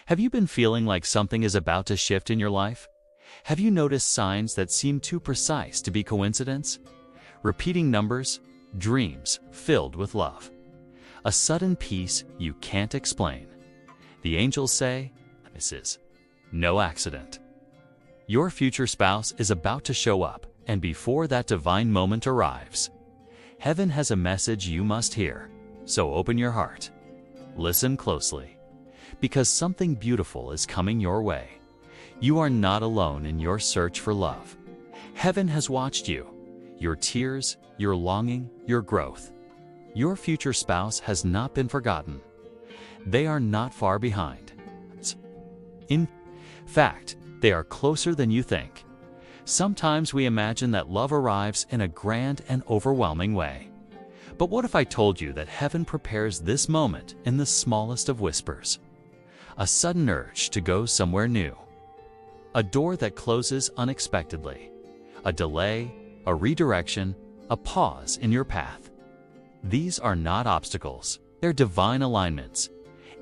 Have you been feeling like something is about to shift in your life? Have you noticed signs that seem too precise to be coincidence? Repeating numbers, dreams filled with love. A sudden peace you can't explain. The angels say, this is no accident. Your future spouse is about to show up, and before that divine moment arrives, heaven has a message you must hear. So open your heart. Listen closely, because something beautiful is coming your way. You are not alone in your search for love. Heaven has watched you, your tears, your longing, your growth. Your future spouse has not been forgotten. They are not far behind. In fact, they are closer than you think. Sometimes we imagine that love arrives in a grand and overwhelming way. But what if I told you that heaven prepares this moment in the smallest of whispers? A sudden urge to go somewhere new. A door that closes unexpectedly. A delay, a redirection, a pause in your path. These are not obstacles, they're divine alignments.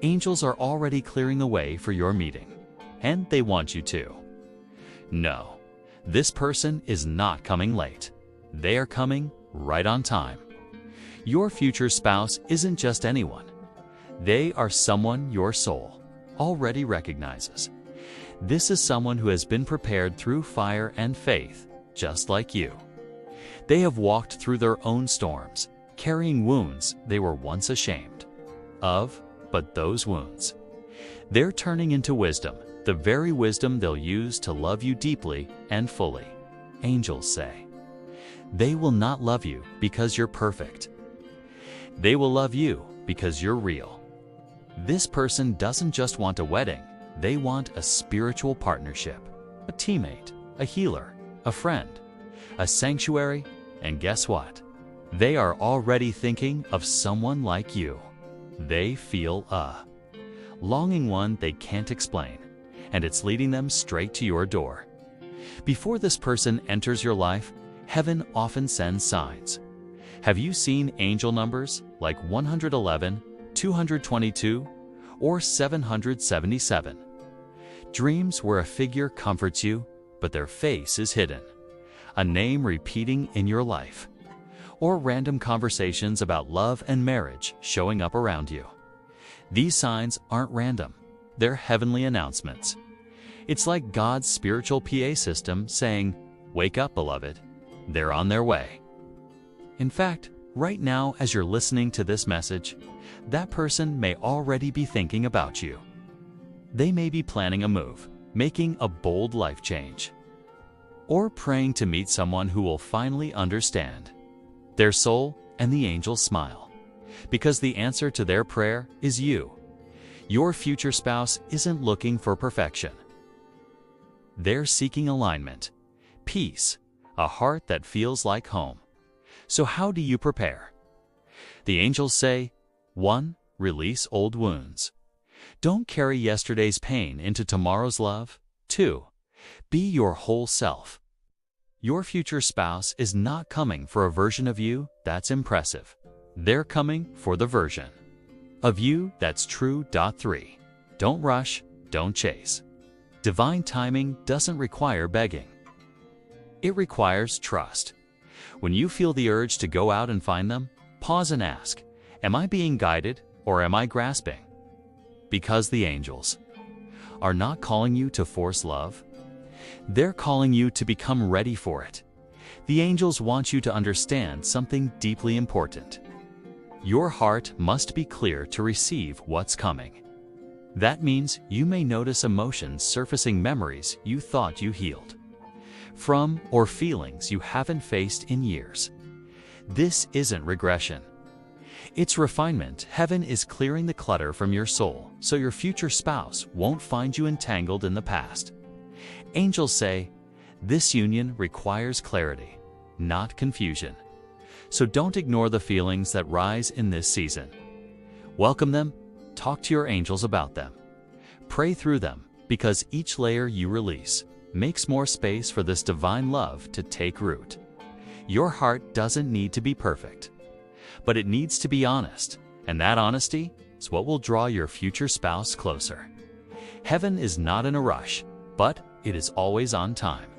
Angels are already clearing the way for your meeting, and they want you to. No, this person is not coming late. They are coming right on time. Your future spouse isn't just anyone. They are someone your soul already recognizes. This is someone who has been prepared through fire and faith, just like you. They have walked through their own storms, carrying wounds they were once ashamed of, but those wounds, they're turning into wisdom, the very wisdom they'll use to love you deeply and fully. Angels say, they will not love you because you're perfect. They will love you because you're real. This person doesn't just want a wedding, they want a spiritual partnership, a teammate, a healer, a friend, a sanctuary, and guess what? They are already thinking of someone like you. They feel a longing one they can't explain, and it's leading them straight to your door. Before this person enters your life, heaven often sends signs. Have you seen angel numbers like 111, 222, or 777? Dreams where a figure comforts you, but their face is hidden. A name repeating in your life. Or random conversations about love and marriage showing up around you. These signs aren't random. They're heavenly announcements. It's like God's spiritual PA system saying, wake up, beloved. They're on their way. In fact, right now as you're listening to this message, that person may already be thinking about you. They may be planning a move, making a bold life change, or praying to meet someone who will finally understand their soul and the angels smile, because the answer to their prayer is you. Your future spouse isn't looking for perfection. They're seeking alignment, peace, a heart that feels like home. So how do you prepare? The angels say, 1. Release old wounds. Don't carry yesterday's pain into tomorrow's love. 2. Be your whole self. Your future spouse is not coming for a version of you that's impressive. They're coming for the version of you that's true. 3. Don't rush, don't chase. Divine timing doesn't require begging. It requires trust. When you feel the urge to go out and find them, pause and ask, am I being guided or am I grasping? Because the angels are not calling you to force love. They're calling you to become ready for it. The angels want you to understand something deeply important. Your heart must be clear to receive what's coming. That means you may notice emotions surfacing, memories you thought you healed from, or feelings you haven't faced in years. This isn't regression. It's refinement. Heaven is clearing the clutter from your soul so your future spouse won't find you entangled in the past. Angels say, this union requires clarity, not confusion. So don't ignore the feelings that rise in this season. Welcome them, talk to your angels about them. Pray through them, because each layer you release makes more space for this divine love to take root. Your heart doesn't need to be perfect, but it needs to be honest, and that honesty is what will draw your future spouse closer. Heaven is not in a rush, but it is always on time.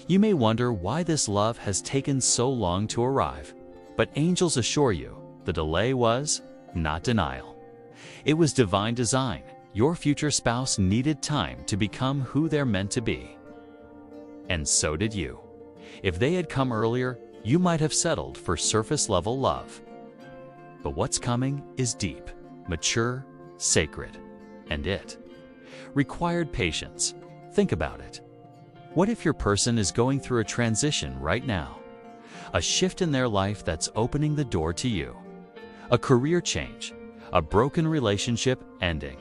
You may wonder why this love has taken so long to arrive, but angels assure you the delay was not denial. It was divine design. Your future spouse needed time to become who they're meant to be. And so did you. If they had come earlier, you might have settled for surface-level love. But what's coming is deep, mature, sacred, and it required patience. Think about it. What if your person is going through a transition right now? A shift in their life that's opening the door to you. A career change, a broken relationship ending,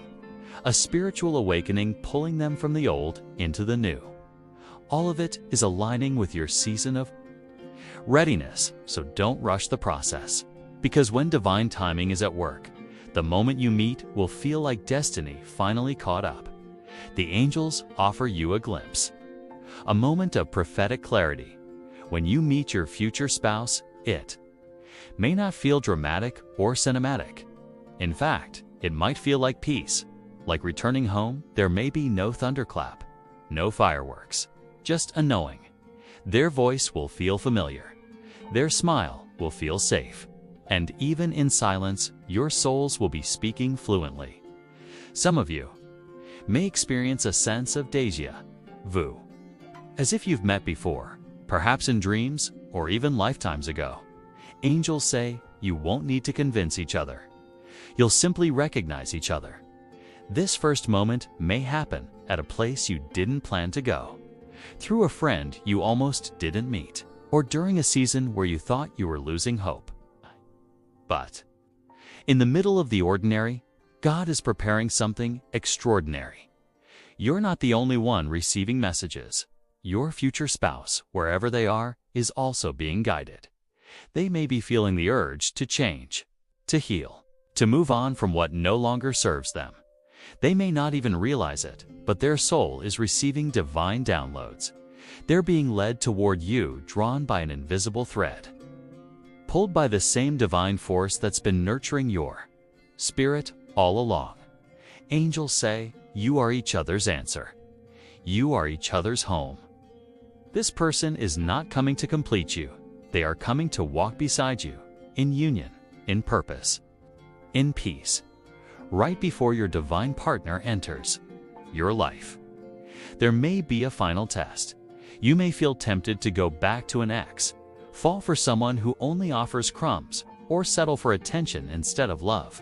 a spiritual awakening pulling them from the old into the new. All of it is aligning with your season of readiness, so don't rush the process. Because when divine timing is at work, the moment you meet will feel like destiny finally caught up. The angels offer you a glimpse, a moment of prophetic clarity. When you meet your future spouse, it may not feel dramatic or cinematic. In fact, it might feel like peace. Like returning home, there may be no thunderclap, no fireworks, just a knowing. Their voice will feel familiar. Their smile will feel safe. And even in silence, your souls will be speaking fluently. Some of you may experience a sense of déjà vu, as if you've met before, perhaps in dreams or even lifetimes ago. Angels say you won't need to convince each other. You'll simply recognize each other. This first moment may happen at a place you didn't plan to go, through a friend you almost didn't meet, or during a season where you thought you were losing hope. But in the middle of the ordinary, God is preparing something extraordinary. You're not the only one receiving messages. Your future spouse, wherever they are, is also being guided. They may be feeling the urge to change, to heal, to move on from what no longer serves them. They may not even realize it, but their soul is receiving divine downloads. They're being led toward you, drawn by an invisible thread, pulled by the same divine force that's been nurturing your spirit all along. Angels say you are each other's answer. You are each other's home. This person is not coming to complete you. They are coming to walk beside you, in union, in purpose, in peace, right before your divine partner enters your life. There may be a final test. You may feel tempted to go back to an ex, fall for someone who only offers crumbs, or settle for attention instead of love.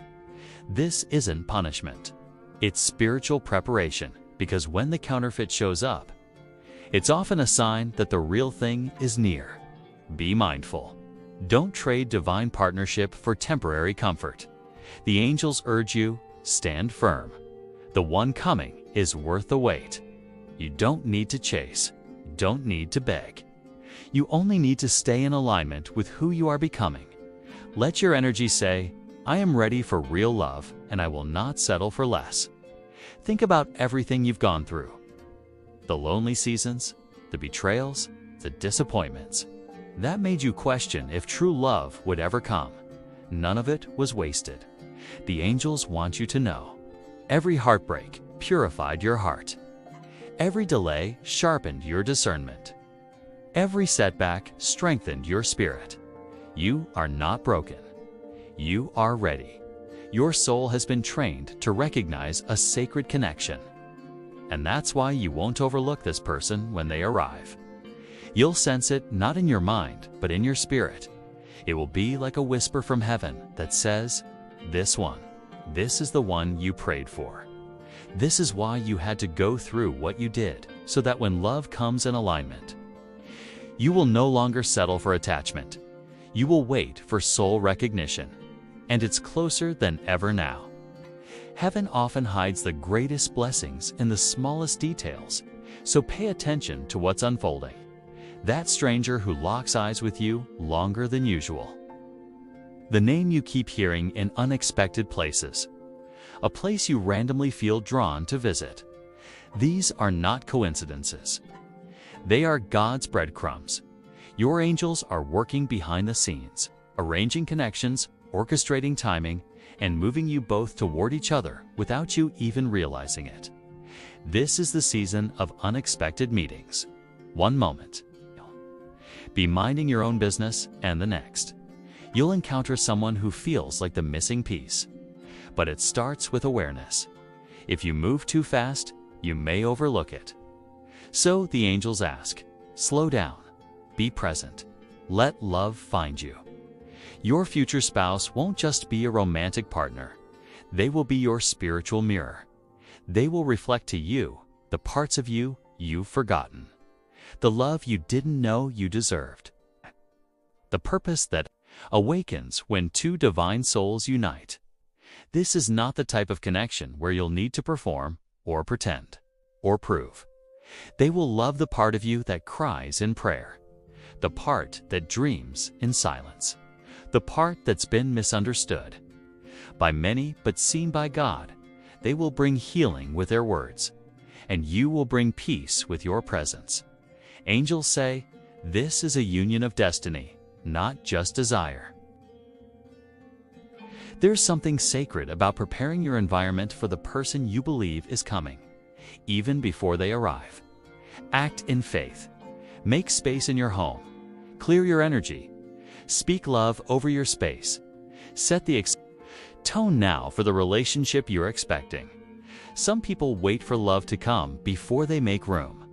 This isn't punishment. It's spiritual preparation, because when the counterfeit shows up, it's often a sign that the real thing is near. Be mindful. Don't trade divine partnership for temporary comfort. The angels urge you, stand firm. The one coming is worth the wait. You don't need to chase. You don't need to beg. You only need to stay in alignment with who you are becoming. Let your energy say, I am ready for real love, and I will not settle for less. Think about everything you've gone through. The lonely seasons, the betrayals, the disappointments. That made you question if true love would ever come. None of it was wasted. The angels want you to know. Every heartbreak purified your heart. Every delay sharpened your discernment. Every setback strengthened your spirit. You are not broken. You are ready. Your soul has been trained to recognize a sacred connection. And that's why you won't overlook this person when they arrive. You'll sense it not in your mind, but in your spirit. It will be like a whisper from heaven that says, this is the one you prayed for. This is why you had to go through what you did, so that when love comes in alignment, you will no longer settle for attachment. You will wait for soul recognition, and it's closer than ever now. Heaven often hides the greatest blessings in the smallest details, so pay attention to what's unfolding. That stranger who locks eyes with you longer than usual. The name you keep hearing in unexpected places. A place you randomly feel drawn to visit. These are not coincidences. They are God's breadcrumbs. Your angels are working behind the scenes, arranging connections, orchestrating timing, and moving you both toward each other without you even realizing it. This is the season of unexpected meetings. One moment, be minding your own business, and the next, you'll encounter someone who feels like the missing piece. But it starts with awareness. If you move too fast, you may overlook it. So the angels ask, slow down, be present, let love find you. Your future spouse won't just be a romantic partner. They will be your spiritual mirror. They will reflect to you the parts of you you've forgotten, the love you didn't know you deserved, the purpose that awakens when two divine souls unite. This is not the type of connection where you'll need to perform or pretend or prove. They will love the part of you that cries in prayer, the part that dreams in silence, the part that's been misunderstood by many but seen by God. They will bring healing with their words, and you will bring peace with your presence. Angels say, this is a union of destiny, not just desire. There's something sacred about preparing your environment for the person you believe is coming, even before they arrive. Act in faith. Make space in your home. Clear your energy. Speak love over your space. Set the tone now for the relationship you're expecting. Some people wait for love to come before they make room.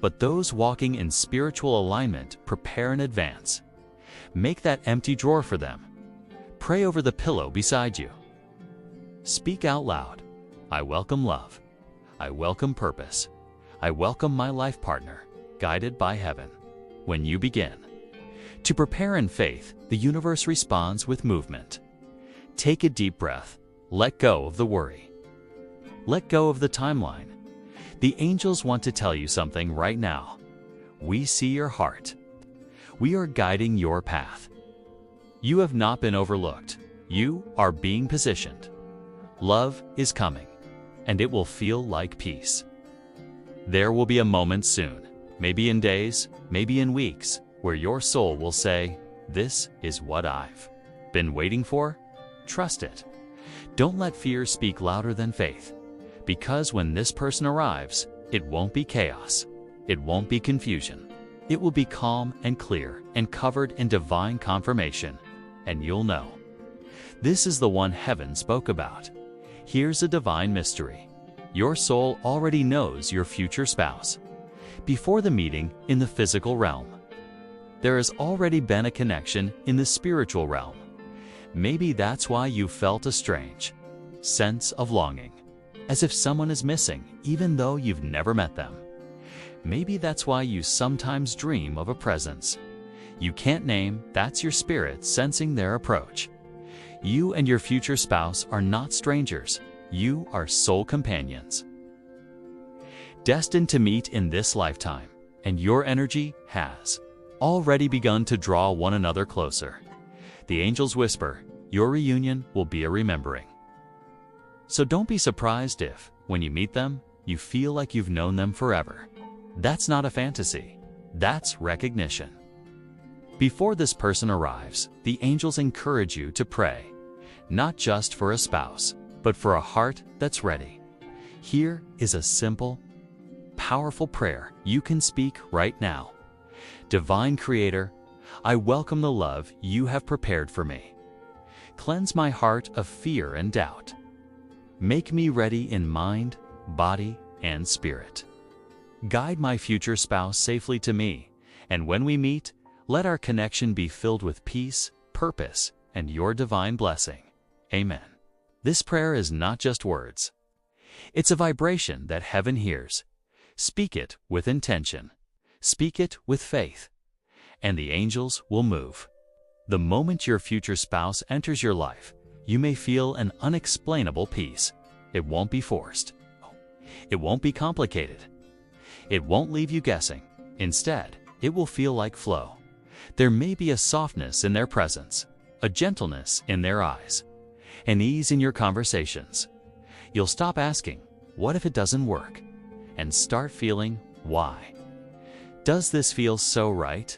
But those walking in spiritual alignment prepare in advance. Make that empty drawer for them. Pray over the pillow beside you. Speak out loud. I welcome love. I welcome purpose. I welcome my life partner, guided by heaven. When you begin to prepare in faith, the universe responds with movement. Take a deep breath. Let go of the worry. Let go of the timeline. The angels want to tell you something right now. We see your heart. We are guiding your path. You have not been overlooked. You are being positioned. Love is coming, and it will feel like peace. There will be a moment soon, maybe in days, maybe in weeks, where your soul will say, this is what I've been waiting for. Trust it. Don't let fear speak louder than faith, because when this person arrives, it won't be chaos. It won't be confusion. It will be calm and clear and covered in divine confirmation, and you'll know. This is the one heaven spoke about. Here's a divine mystery. Your soul already knows your future spouse. Before the meeting in the physical realm, there has already been a connection in the spiritual realm. Maybe that's why you felt a strange sense of longing, as if someone is missing, even though you've never met them. Maybe that's why you sometimes dream of a presence you can't name. That's your spirit sensing their approach. You and your future spouse are not strangers. You are soul companions, destined to meet in this lifetime, and your energy has already begun to draw one another closer. The angels whisper, your reunion will be a remembering. So don't be surprised if, when you meet them, you feel like you've known them forever. That's not a fantasy. That's recognition. Before this person arrives, the angels encourage you to pray, not just for a spouse, but for a heart that's ready. Here is a simple, powerful prayer you can speak right now. Divine Creator, I welcome the love you have prepared for me. Cleanse my heart of fear and doubt. Make me ready in mind, body, and spirit. Guide my future spouse safely to me, and when we meet, let our connection be filled with peace, purpose, and your divine blessing. Amen. This prayer is not just words. It's a vibration that heaven hears. Speak it with intention. Speak it with faith, and the angels will move. The moment your future spouse enters your life, you may feel an unexplainable peace. It won't be forced. It won't be complicated. It won't leave you guessing. Instead, it will feel like flow. There may be a softness in their presence, a gentleness in their eyes, an ease in your conversations. You'll stop asking, what if it doesn't work? And start feeling, why? Does this feel so right?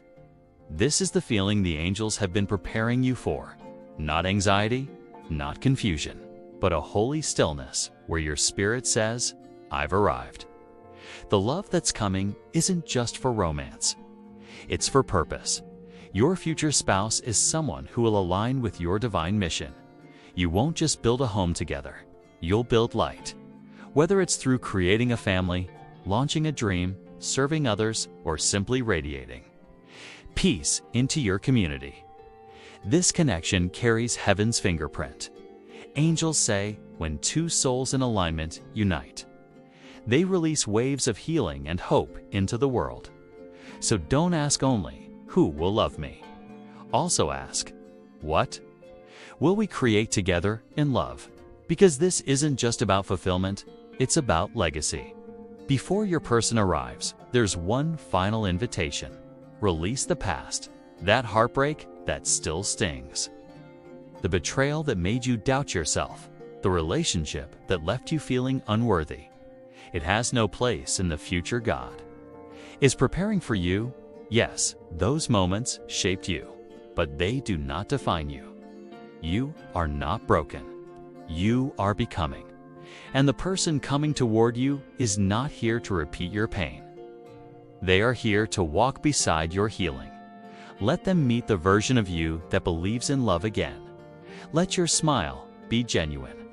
This is the feeling the angels have been preparing you for. Not anxiety, not confusion, but a holy stillness where your spirit says, I've arrived. The love that's coming isn't just for romance. It's for purpose. Your future spouse is someone who will align with your divine mission. You won't just build a home together. You'll build light. Whether it's through creating a family, launching a dream, serving others, or simply radiating peace into your community. This connection carries heaven's fingerprint. Angels say, when two souls in alignment unite, they release waves of healing and hope into the world. So don't ask only, who will love me? Also ask, what will we create together in love? Because this isn't just about fulfillment, it's about legacy. Before your person arrives, there's one final invitation. Release the past, that heartbreak that still stings. The betrayal that made you doubt yourself, the relationship that left you feeling unworthy. It has no place in the future God is preparing for you. Yes, those moments shaped you, but they do not define you. You are not broken. You are becoming. And the person coming toward you is not here to repeat your pain. They are here to walk beside your healing. Let them meet the version of you that believes in love again. Let your smile be genuine.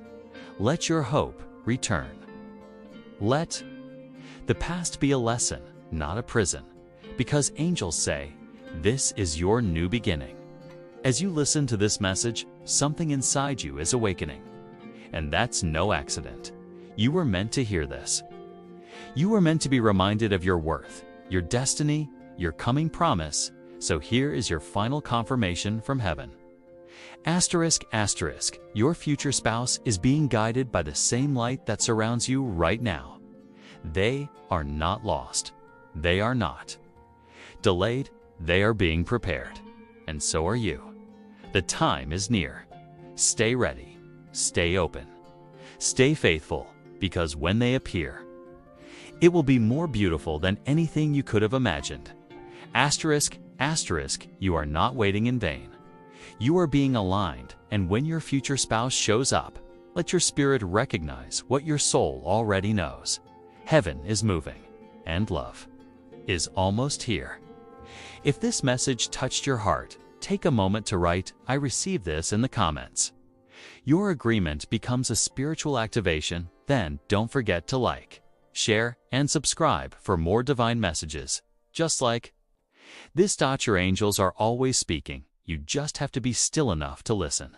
Let your hope return. Let the past be a lesson, not a prison, because angels say, this is your new beginning. As you listen to this message, something inside you is awakening. And that's no accident. You were meant to hear this. You were meant to be reminded of your worth, your destiny, your coming promise. So here is your final confirmation from heaven. Asterisk, asterisk, your future spouse is being guided by the same light that surrounds you right now. They are not lost. They are not delayed. They are being prepared. And so are you. The time is near. Stay ready. Stay open. Stay faithful, because when they appear, it will be more beautiful than anything you could have imagined. Asterisk, asterisk, you are not waiting in vain. You are being aligned, and when your future spouse shows up, let your spirit recognize what your soul already knows. Heaven is moving, and love is almost here. If this message touched your heart, take a moment to write, I receive this in the comments. Your agreement becomes a spiritual activation. Then don't forget to like, share, and subscribe for more divine messages. Just like this. Your angels are always speaking. You just have to be still enough to listen.